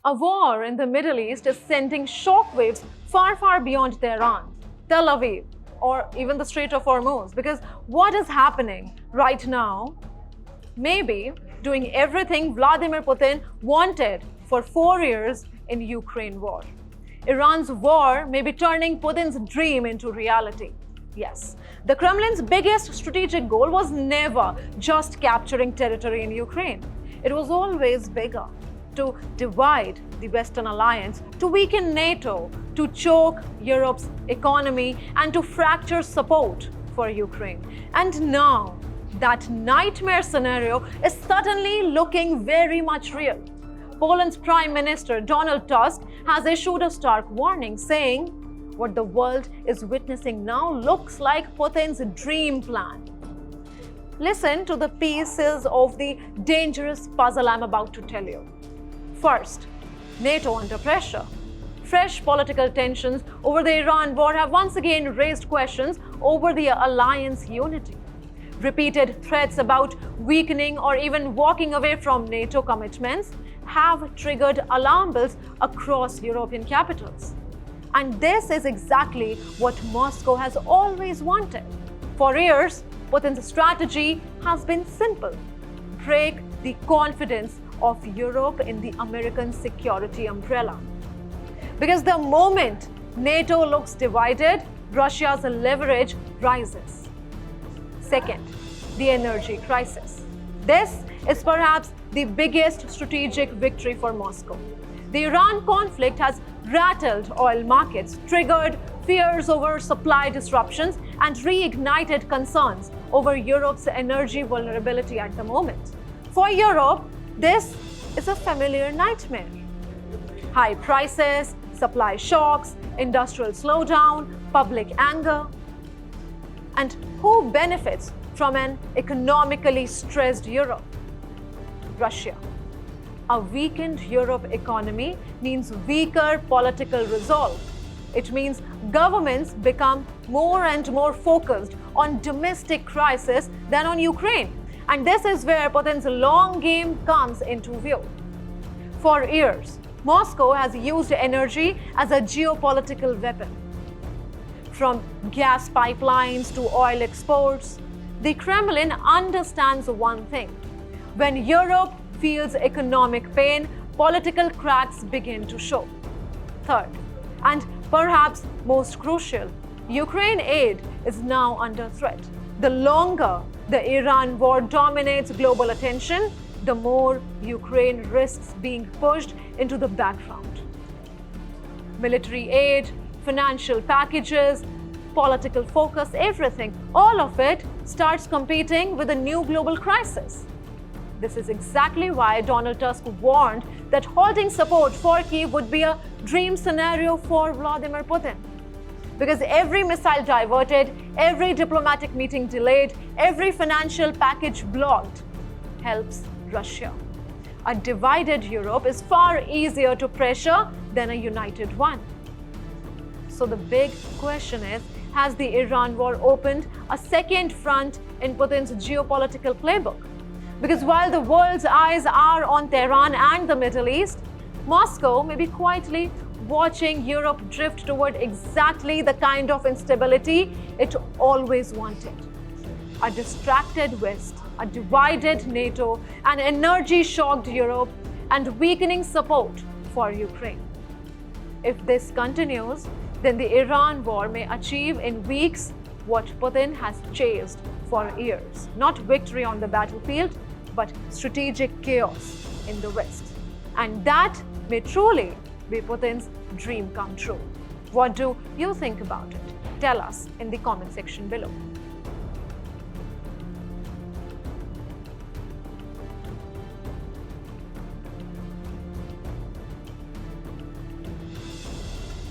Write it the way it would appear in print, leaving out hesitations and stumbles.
A war in the Middle East is sending shockwaves far, far beyond Tehran, Tel Aviv, or even the Strait of Hormuz. Because what is happening right now may be doing everything Vladimir Putin wanted for 4 years in Ukraine war. Iran's war may be turning Putin's dream into reality. Yes, the Kremlin's biggest strategic goal was never just capturing territory in Ukraine. It was always bigger: to divide the Western alliance, to weaken NATO, to choke Europe's economy, and to fracture support for Ukraine. And now, that nightmare scenario is suddenly looking very much real. Poland's Prime Minister Donald Tusk has issued a stark warning, saying, "What the world is witnessing now looks like Putin's dream plan." Listen to the pieces of the dangerous puzzle I'm about to tell you. First, NATO under pressure. Fresh political tensions over the Iran war have once again raised questions over the alliance unity. Repeated threats about weakening or even walking away from NATO commitments have triggered alarm bells across European capitals. And this is exactly what Moscow has always wanted. For years, Putin's strategy has been simple: break the confidence of Europe in the American security umbrella. Because the moment NATO looks divided, Russia's leverage rises. Second, the energy crisis. This is perhaps the biggest strategic victory for Moscow. The Iran conflict has rattled oil markets, triggered fears over supply disruptions, and reignited concerns over Europe's energy vulnerability at the moment. For Europe, this is a familiar nightmare. High prices, supply shocks, industrial slowdown, public anger. And who benefits from an economically stressed Europe? Russia. A weakened Europe economy means weaker political resolve. It means governments become more and more focused on domestic crisis than on Ukraine. And this is where Putin's long game comes into view. For years, Moscow has used energy as a geopolitical weapon. From gas pipelines to oil exports, the Kremlin understands one thing: when Europe feels economic pain, political cracks begin to show. Third, and perhaps most crucial, Ukraine aid is now under threat. The longer the Iran war dominates global attention, the more Ukraine risks being pushed into the background. Military aid, financial packages, political focus, everything, all of it starts competing with a new global crisis. This is exactly why Donald Tusk warned that halting support for Kyiv would be a dream scenario for Vladimir Putin. Because every missile diverted, every diplomatic meeting delayed, every financial package blocked helps Russia. A divided Europe is far easier to pressure than a united one. So the big question is, has the Iran war opened a second front in Putin's geopolitical playbook? Because while the world's eyes are on Tehran and the Middle East, Moscow may be quietly watching Europe drift toward exactly the kind of instability it always wanted. A distracted West, a divided NATO, an energy-shocked Europe, and weakening support for Ukraine. If this continues, then the Iran war may achieve in weeks what Putin has chased for years. Not victory on the battlefield, but strategic chaos in the West. And that may truly be Putin's dream come true. What do you think about it? Tell us in the comment section below.